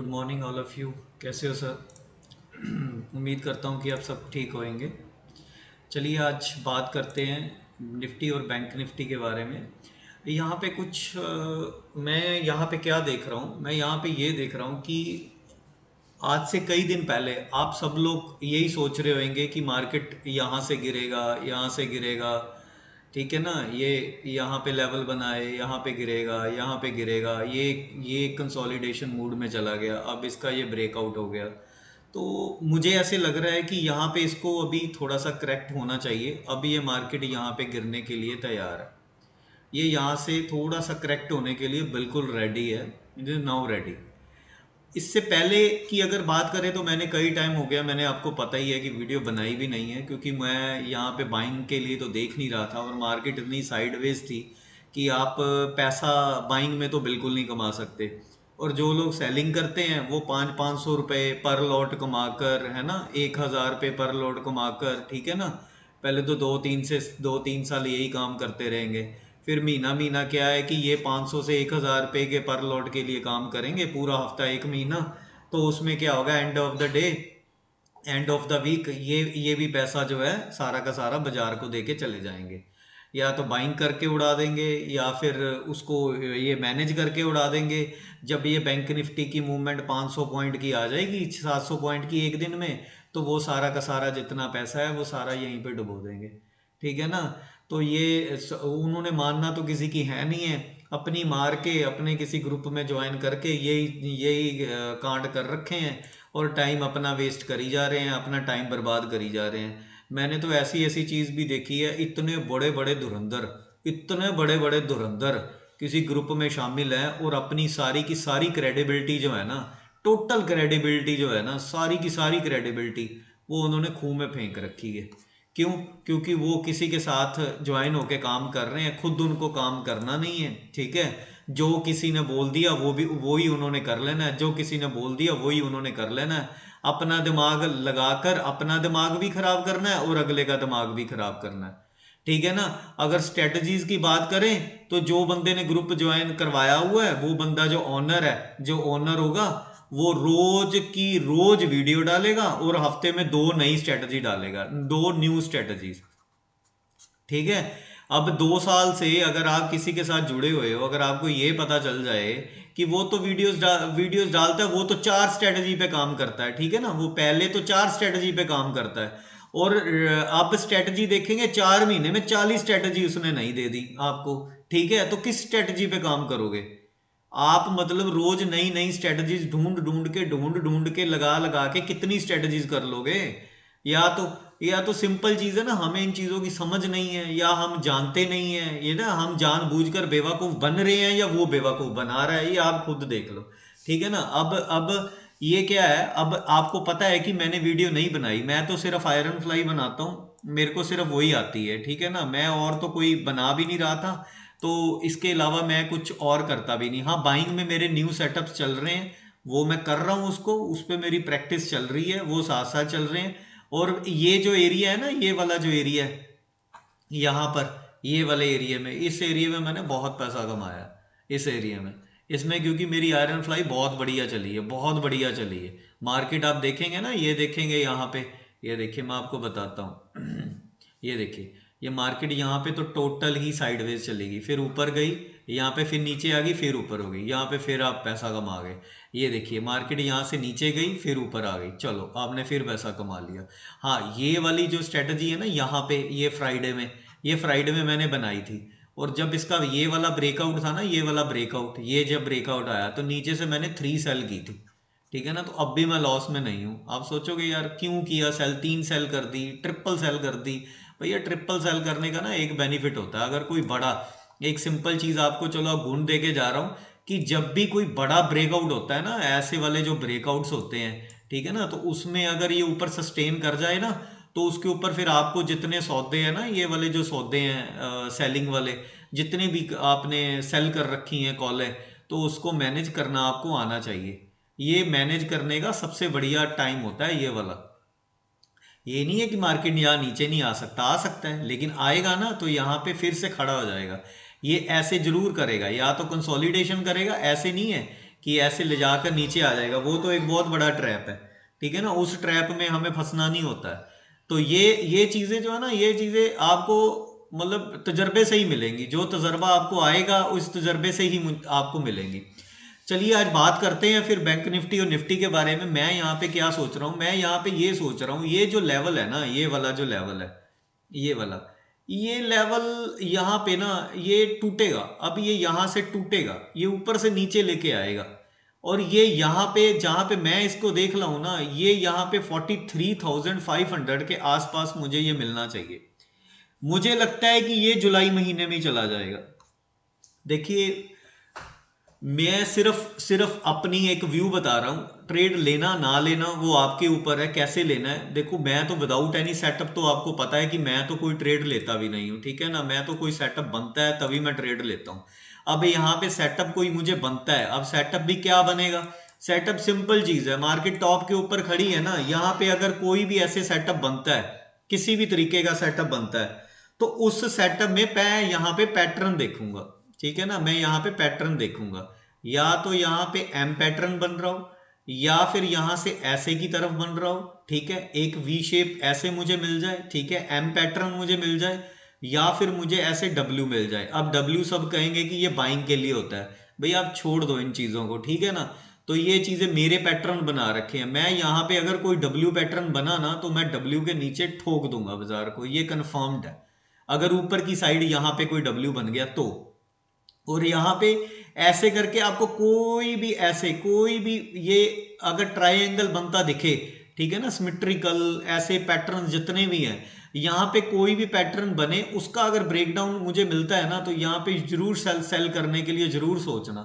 Good morning all of you. कैसे हो sir? उम्मीद करता हूँ कि आप सब ठीक होंगे। चलिए आज बात करते हैं निफ्टी और बैंक निफ्टी के बारे में। यहाँ पे कुछ मैं यहाँ पे क्या देख रहा हूँ, मैं यहाँ पे ये देख रहा हूँ कि आज से कई दिन पहले आप सब लोग यही सोच रहे होंगे कि मार्केट यहाँ से गिरेगा, यहाँ से गिरेगा, ठीक है ना। यहाँ पे लेवल बनाए, यहाँ पे गिरेगा, यहाँ पे गिरेगा, ये कंसोलिडेशन मूड में चला गया, अब इसका ये ब्रेकआउट हो गया। तो मुझे ऐसे लग रहा है कि यहाँ पे इसको अभी थोड़ा सा करेक्ट होना चाहिए। अभी ये मार्केट यहाँ पे गिरने के लिए तैयार है। ये यहाँ से थोड़ा सा करेक्ट होने के लिए बिल्कुल रेडी है। It is now ready. इससे पहले की अगर बात करें तो मैंने कई टाइम हो गया, मैंने आपको पता ही है कि वीडियो बनाई भी नहीं है, क्योंकि मैं यहाँ पे बाइंग के लिए तो देख नहीं रहा था और मार्केट इतनी साइडवेज थी कि आप पैसा बाइंग में तो बिल्कुल नहीं कमा सकते। और जो लोग सेलिंग करते हैं वो 500-500 रुपये पर लॉट कमाकर, है ना, 1,000 रुपये पर लॉट कमाकर, ठीक है ना, पहले तो 2-3 साल यही काम करते रहेंगे। फिर महीना महीना क्या है कि ये 500 से 1,000 रुपये के पर लॉट के लिए काम करेंगे पूरा हफ्ता, एक महीना। तो उसमें क्या होगा, end of the day, end of the week, ये भी पैसा जो है सारा का सारा बाजार को देके चले जाएंगे। या तो बाइंग करके उड़ा देंगे या फिर उसको ये मैनेज करके उड़ा देंगे। जब ये बैंक निफ्टी की मूवमेंट 500 पॉइंट की आ जाएगी, 700 पॉइंट की एक दिन में, तो वो सारा का सारा जितना पैसा है वो सारा यहीं पे डुबो देंगे, ठीक है ना। तो उन्होंने मानना तो किसी की है नहीं है। अपनी मार के अपने किसी ग्रुप में ज्वाइन करके यही यही कांड कर रखे हैं और टाइम अपना वेस्ट करी जा रहे हैं, अपना टाइम बर्बाद करी जा रहे हैं। मैंने तो ऐसी ऐसी चीज़ भी देखी है, इतने बड़े बड़े धुरंधर, इतने बड़े बड़े धुरंधर किसी ग्रुप में शामिल हैं और अपनी सारी की सारी क्रेडिबिलिटी जो है ना, टोटल क्रेडिबिलिटी जो है ना, सारी की सारी क्रेडिबिलिटी वो उन्होंने खूह में फेंक रखी है। क्यों? क्योंकि वो किसी के साथ ज्वाइन होके काम कर रहे हैं, खुद उनको काम करना नहीं है, ठीक है। जो किसी ने बोल दिया वो ही उन्होंने कर लेना है, जो किसी ने बोल दिया वही उन्होंने कर लेना है। अपना दिमाग लगाकर अपना दिमाग भी खराब करना है और अगले का दिमाग भी खराब करना है, ठीक है ना। अगर स्ट्रेटजीज की बात करें तो जो बंदे ने ग्रुप ज्वाइन करवाया हुआ है, वो बंदा जो ओनर है, जो ओनर होगा, वो रोज की रोज वीडियो डालेगा और हफ्ते में 2 नई स्ट्रेटजी डालेगा, 2 न्यू स्ट्रेटजीज, ठीक है। अब 2 साल से अगर आप किसी के साथ जुड़े हुए हो, अगर आपको ये पता चल जाए कि वो तो वीडियोस डालता है, वो तो 4 स्ट्रेटजी पे काम करता है, ठीक है ना, वो पहले तो 4 स्ट्रेटजी पे काम करता है। और अब स्ट्रेटजी देखेंगे, 4 महीने में 40 स्ट्रेटजी उसने नहीं दे दी आपको, ठीक है। तो किस स्ट्रेटजी पे काम करोगे आप? मतलब रोज नई नई स्ट्रेटजीज ढूंढ ढूंढ के लगा लगा के कितनी स्ट्रेटजीज कर लोगे? या तो या तो सिंपल चीज है ना, हमें इन चीजों की समझ नहीं है या हम जानते नहीं है, ये ना हम जानबूझकर बेवकूफ बन रहे हैं या वो बेवकूफ बना रहा है, ये आप खुद देख लो, ठीक है ना। अब ये क्या है, अब आपको पता है कि मैंने वीडियो नहीं बनाई, मैं तो सिर्फ आयरन फ्लाई बनाता हूँ, मेरे को सिर्फ वही आती है, ठीक है ना। मैं और तो कोई बना भी नहीं रहा था, तो इसके अलावा मैं कुछ और करता भी नहीं। हाँ, बाइंग में मेरे न्यू सेटअप्स चल रहे हैं, वो मैं कर रहा हूँ, उसको उस पर मेरी प्रैक्टिस चल रही है, वो साथ साथ चल रहे हैं। और ये जो एरिया है ना, ये वाला जो एरिया है यहाँ पर, ये वाले एरिया में, इस एरिया में मैंने बहुत पैसा कमाया, इस एरिया में, इसमें, क्योंकि मेरी आयरन फ्लाई बहुत बढ़िया चली है, बहुत बढ़िया चली है। मार्केट आप देखेंगे ना, ये देखेंगे यहाँ पे, ये देखिए मैं आपको बताता हूँ। ये देखिए, ये मार्केट यहाँ पे तो टोटल ही साइडवेज चलेगी, फिर ऊपर गई, यहाँ पे फिर नीचे आ गई, फिर ऊपर हो गई, यहाँ पे फिर आप पैसा कमा गए। ये देखिए मार्केट यहाँ से नीचे गई, फिर ऊपर आ गई, चलो आपने फिर पैसा कमा लिया। हाँ, ये वाली जो स्ट्रेटजी है ना यहाँ पे, ये फ्राइडे में मैंने बनाई थी। और जब इसका ये वाला ब्रेकआउट था ना, ये वाला ब्रेकआउट, ये जब ब्रेकआउट आया तो नीचे से मैंने 3 सेल की थी, ठीक है ना। तो अब भी मैं लॉस में नहीं हूँ। आप सोचोगे यार क्यों किया सेल, 3 सेल कर दी, ट्रिपल सेल कर दी। भैया ट्रिपल सेल करने का ना एक बेनिफिट होता है, अगर कोई बड़ा, एक सिंपल चीज आपको चलो गुण दे के जा रहा हूँ, कि जब भी कोई बड़ा ब्रेकआउट होता है ना, ऐसे वाले जो ब्रेकआउट्स होते हैं, ठीक है ना, तो उसमें अगर ये ऊपर सस्टेन कर जाए ना, तो उसके ऊपर फिर आपको जितने सौदे हैं ना, ये वाले जो सौदे हैं सेलिंग वाले, जितने भी आपने सेल कर रखी हैं कॉलें, तो उसको मैनेज करना आपको आना चाहिए। ये मैनेज करने का सबसे बढ़िया टाइम होता है ये वाला। ये नहीं है कि मार्केट यहाँ नीचे नहीं आ सकता, आ सकता है, लेकिन आएगा ना तो यहाँ पे फिर से खड़ा हो जाएगा। ये ऐसे जरूर करेगा, या तो कंसोलिडेशन करेगा, ऐसे नहीं है कि ऐसे ले जाकर नीचे आ जाएगा, वो तो एक बहुत बड़ा ट्रैप है, ठीक है ना। उस ट्रैप में हमें फंसना नहीं होता है। तो ये चीज़ें जो है ना, ये चीज़ें आपको मतलब तजर्बे से ही मिलेंगी, जो तजर्बा आपको आएगा उस तजर्बे से ही आपको मिलेंगी। चलिए आज बात करते हैं फिर बैंक निफ्टी और निफ्टी के बारे में। मैं यहाँ पे क्या सोच रहा हूँ, मैं यहाँ पे ये सोच रहा हूँ, ये जो लेवल है ना, ये वाला जो लेवल है, ये वाला, ये लेवल यहाँ पे ना ये टूटेगा। अब ये यहाँ से टूटेगा, ये ऊपर से नीचे लेके आएगा, और ये यहाँ पे जहाँ पे मैं इसको देख रहा हूँ ना, ये यहाँ पे 43,500 के आसपास मुझे ये मिलना चाहिए। मुझे लगता है कि ये जुलाई महीने में ही चला जाएगा। देखिए, मैं सिर्फ सिर्फ अपनी एक व्यू बता रहा हूँ, ट्रेड लेना ना लेना वो आपके ऊपर है, कैसे लेना है। देखो, मैं तो विदाउट एनी सेटअप, तो आपको पता है कि मैं तो कोई ट्रेड लेता भी नहीं हूँ, ठीक है ना। मैं तो कोई सेटअप बनता है तभी मैं ट्रेड लेता हूँ। अब यहाँ पे सेटअप कोई मुझे बनता है, अब सेटअप भी क्या बनेगा। सेटअप सिंपल चीज है, मार्केट टॉप के ऊपर खड़ी है ना, यहाँ पे अगर कोई भी ऐसे सेटअप बनता है, किसी भी तरीके का सेटअप बनता है, तो उस सेटअप में मैं यहाँ पे पैटर्न देखूंगा, ठीक है ना। मैं यहाँ पे पैटर्न देखूंगा, या तो यहाँ पे एम पैटर्न बन रहा हो, या फिर यहाँ से ऐसे की तरफ बन रहा हो, ठीक है। एक वी शेप ऐसे मुझे मिल जाए, ठीक है, एम पैटर्न मुझे मिल जाए, या फिर मुझे ऐसे डब्ल्यू मिल जाए। अब डब्ल्यू सब कहेंगे कि ये बाइंग के लिए होता है, भाई आप छोड़ दो इन चीज़ों को, ठीक है ना। तो ये चीज़ें मेरे पैटर्न बना रखे हैं, मैं यहाँ पे अगर कोई डब्ल्यू पैटर्न बना ना, तो मैं डब्ल्यू के नीचे ठोक दूंगा बाजार को, ये कंफर्म्ड है। अगर ऊपर की साइड यहाँ पे कोई डब्ल्यू बन गया तो, और यहाँ पे ऐसे करके आपको कोई भी ऐसे कोई भी ये अगर ट्रायंगल बनता दिखे, ठीक है ना, सिमेट्रिकल ऐसे पैटर्न जितने भी हैं, यहाँ पे कोई भी पैटर्न बने उसका अगर ब्रेकडाउन मुझे मिलता है ना, तो यहाँ पे जरूर सेल सेल करने के लिए जरूर सोचना,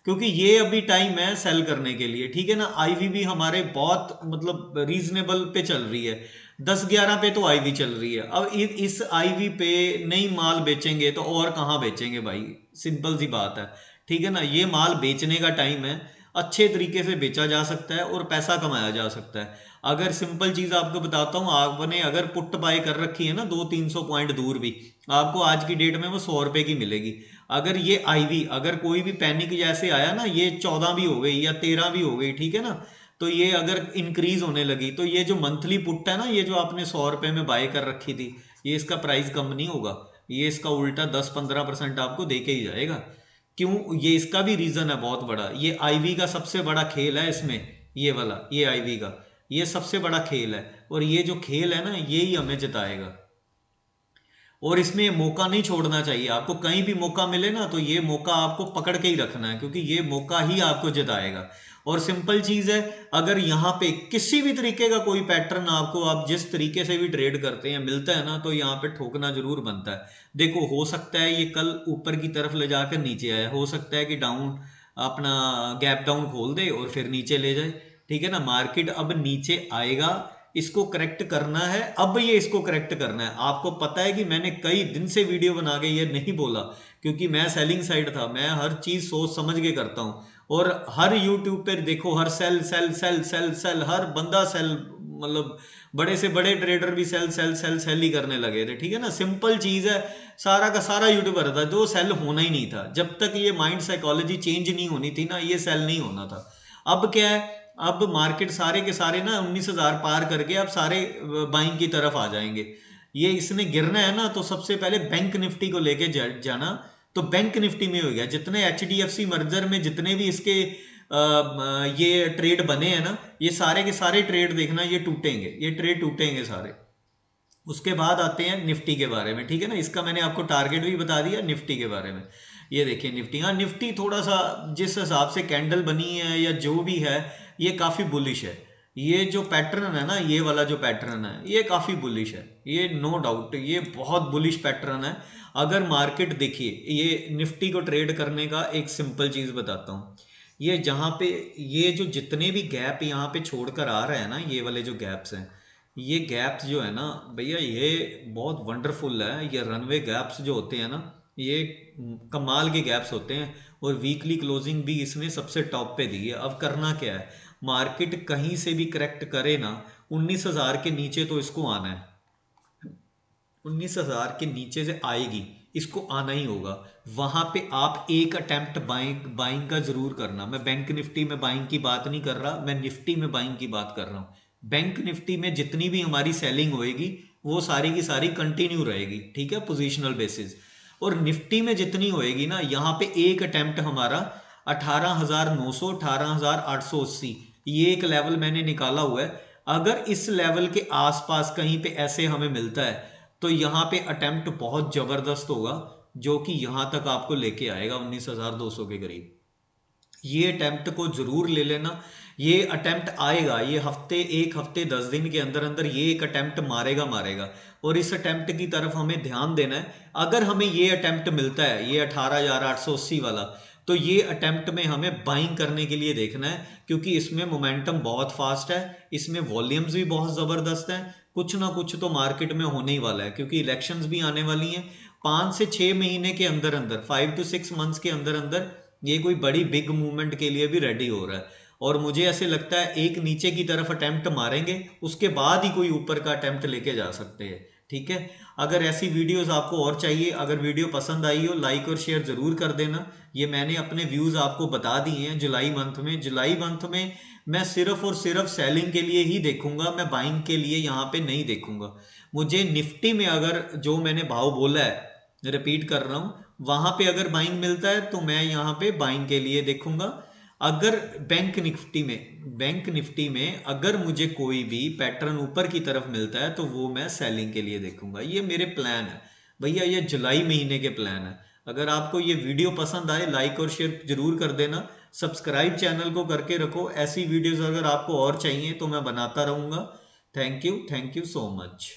क्योंकि ये अभी टाइम है सेल करने के लिए, ठीक है ना। आईवी भी हमारे बहुत मतलब रीजनेबल पे चल रही है, 10-11 पे तो आईवी चल रही है। अब इस आईवी पे नई माल बेचेंगे तो और कहाँ बेचेंगे भाई, सिंपल सी बात है, ठीक है ना। ये माल बेचने का टाइम है, अच्छे तरीके से बेचा जा सकता है और पैसा कमाया जा सकता है। अगर सिंपल चीज आपको बताता हूँ, आपने अगर पुट बाय कर रखी है ना 200-300 पॉइंट दूर भी, आपको आज की डेट में वो 100 रुपए की मिलेगी। अगर ये आईवी अगर कोई भी पैनिक जैसे आया ना, ये 14 भी हो गई या 13 भी हो गई, ठीक है ना, तो ये अगर इंक्रीज होने लगी, तो ये जो मंथली पुट है ना, ये जो आपने 100 रुपए में बाय कर रखी थी, ये इसका प्राइस कम नहीं होगा, ये इसका उल्टा 10-15% आपको दे के ही जाएगा। क्यों, ये इसका भी रीजन है बहुत बड़ा, ये आईवी का सबसे बड़ा खेल है इसमें, ये वाला, ये आईवी का ये सबसे बड़ा खेल है, और ये जो खेल है ना, ये ही हमें जिताएगा। और इसमें मौका नहीं छोड़ना चाहिए आपको, कहीं भी मौका मिले ना, तो ये मौका आपको पकड़ के ही रखना है, क्योंकि ये मौका ही आपको जिताएगा। और सिंपल चीज है, अगर यहाँ पे किसी भी तरीके का कोई पैटर्न आपको, आप जिस तरीके से भी ट्रेड करते हैं, मिलता है ना, तो यहाँ पे ठोकना जरूर बनता है। देखो, हो सकता है ये कल ऊपर की तरफ ले जाकर नीचे आए, हो सकता है कि डाउन अपना गैप डाउन खोल दे और फिर नीचे ले जाए, ठीक है ना। मार्केट अब नीचे आएगा, इसको करेक्ट करना है, अब ये इसको करेक्ट करना है। आपको पता है कि मैंने कई दिन से वीडियो बना के ये नहीं बोला, क्योंकि मैं सेलिंग साइड था, मैं हर चीज सोच समझ के करता हूँ। और हर यूट्यूब पर देखो, हर sale sale sale sale sale, हर बंदा सेल, मतलब बड़े से बड़े ट्रेडर भी सेल सेल सेल सेल ही करने लगे थे, ठीक है ना। सिंपल चीज है, सारा का सारा यूट्यूबर था जो सेल होना ही नहीं था, जब तक ये माइंड साइकोलॉजी चेंज नहीं होनी थी ना, ये सेल नहीं होना था। अब क्या है, अब मार्केट सारे के सारे ना 19,000 पार करके अब सारे बाइंग की तरफ आ जाएंगे। ये इसने गिरना है ना, तो सबसे पहले बैंक निफ्टी को लेके जाना। तो बैंक निफ्टी में हो गया, जितने HDFC मर्जर में जितने भी इसके ये ट्रेड बने हैं ना, ये सारे के सारे ट्रेड देखना, ये टूटेंगे, ये ट्रेड टूटेंगे सारे। उसके बाद आते हैं निफ्टी के बारे में, ठीक है ना। इसका मैंने आपको टारगेट भी बता दिया निफ्टी के बारे में। ये देखिए निफ्टी, हाँ निफ्टी थोड़ा सा जिस हिसाब से कैंडल बनी है या जो भी है, ये काफ़ी बुलिश है। ये जो पैटर्न है ना, ये वाला जो पैटर्न है, ये काफ़ी बुलिश है, ये नो डाउट, ये बहुत बुलिश पैटर्न है। अगर मार्केट देखिए, ये निफ्टी को ट्रेड करने का एक सिंपल चीज़ बताता हूँ। ये जहाँ पे ये जो जितने भी गैप यहाँ पे छोड़कर आ रहे हैं ना, ये वाले जो गैप्स हैं, ये गैप्स जो है ना भैया, ये बहुत वंडरफुल है। ये रनवे गैप्स जो होते हैं ना, ये कमाल के गैप्स होते हैं। और वीकली क्लोजिंग भी इसने सबसे टॉप पे दी है। अब करना क्या है, मार्केट कहीं से भी करेक्ट करे ना, 19,000 के नीचे तो इसको आना है, 19,000 के नीचे से आएगी, इसको आना ही होगा। वहां पे आप एक अटेम्प्ट बाइंग का जरूर करना। मैं बैंक निफ्टी में बाइंग की बात नहीं कर रहा, मैं निफ्टी में बाइंग की बात कर रहा हूं। बैंक निफ्टी में जितनी भी हमारी सेलिंग होएगी वो सारी की सारी कंटिन्यू रहेगी, ठीक है, पोजिशनल बेसिस। और निफ्टी में जितनी होएगी ना, यहाँ पे एक अटेम्प्ट हमारा 18,900 18,880 ये एक लेवल मैंने निकाला हुआ है। अगर इस लेवल के आसपास कहीं पे ऐसे हमें मिलता है तो यहाँ पे अटेम्प्ट बहुत जबरदस्त होगा, जो कि यहाँ तक आपको लेके आएगा 19,200 के करीब। ये अटेम्प्ट को जरूर ले लेना। ये अटेम्प्ट आएगा, ये हफ्ते, एक हफ्ते 10 दिन के अंदर अंदर ये एक अटेम्प्ट मारेगा। और इस अटेम्प्ट की तरफ हमें ध्यान देना है। अगर हमें ये अटेम्प्ट मिलता है, ये 18,880 वाला, तो ये अटेम्प्ट में हमें बाइंग करने के लिए देखना है, क्योंकि इसमें मोमेंटम बहुत फास्ट है, इसमें वॉल्यूम्स भी बहुत ज़बरदस्त हैं। कुछ ना कुछ तो मार्केट में होने ही वाला है, क्योंकि इलेक्शंस भी आने वाली हैं। 5 से 6 महीने के अंदर अंदर, 5 to 6 मंथ्स के अंदर अंदर ये कोई बड़ी बिग मूवमेंट के लिए भी रेडी हो रहा है। और मुझे ऐसे लगता है एक नीचे की तरफ अटेम्प्ट मारेंगे, उसके बाद ही कोई ऊपर का अटेम्प्ट लेके जा सकते हैं, ठीक है। अगर ऐसी वीडियोस आपको और चाहिए, अगर वीडियो पसंद आई हो, लाइक और शेयर जरूर कर देना। ये मैंने अपने व्यूज आपको बता दिए हैं जुलाई मंथ में मैं सिर्फ और सिर्फ सेलिंग के लिए ही देखूंगा, मैं बाइंग के लिए यहाँ पे नहीं देखूंगा। मुझे निफ्टी में अगर जो मैंने भाव बोला है, रिपीट कर रहा हूं, वहां पे अगर बाइंग मिलता है तो मैं यहाँ पे बाइंग के लिए देखूंगा। अगर बैंक निफ्टी में अगर मुझे कोई भी पैटर्न ऊपर की तरफ मिलता है तो वो मैं सेलिंग के लिए देखूंगा। ये मेरे प्लान है भैया, ये जुलाई महीने के प्लान है। अगर आपको ये वीडियो पसंद आए, लाइक और शेयर जरूर कर देना। सब्सक्राइब चैनल को करके रखो, ऐसी वीडियोस अगर आपको और चाहिए तो मैं बनाता रहूंगा। Thank you so much.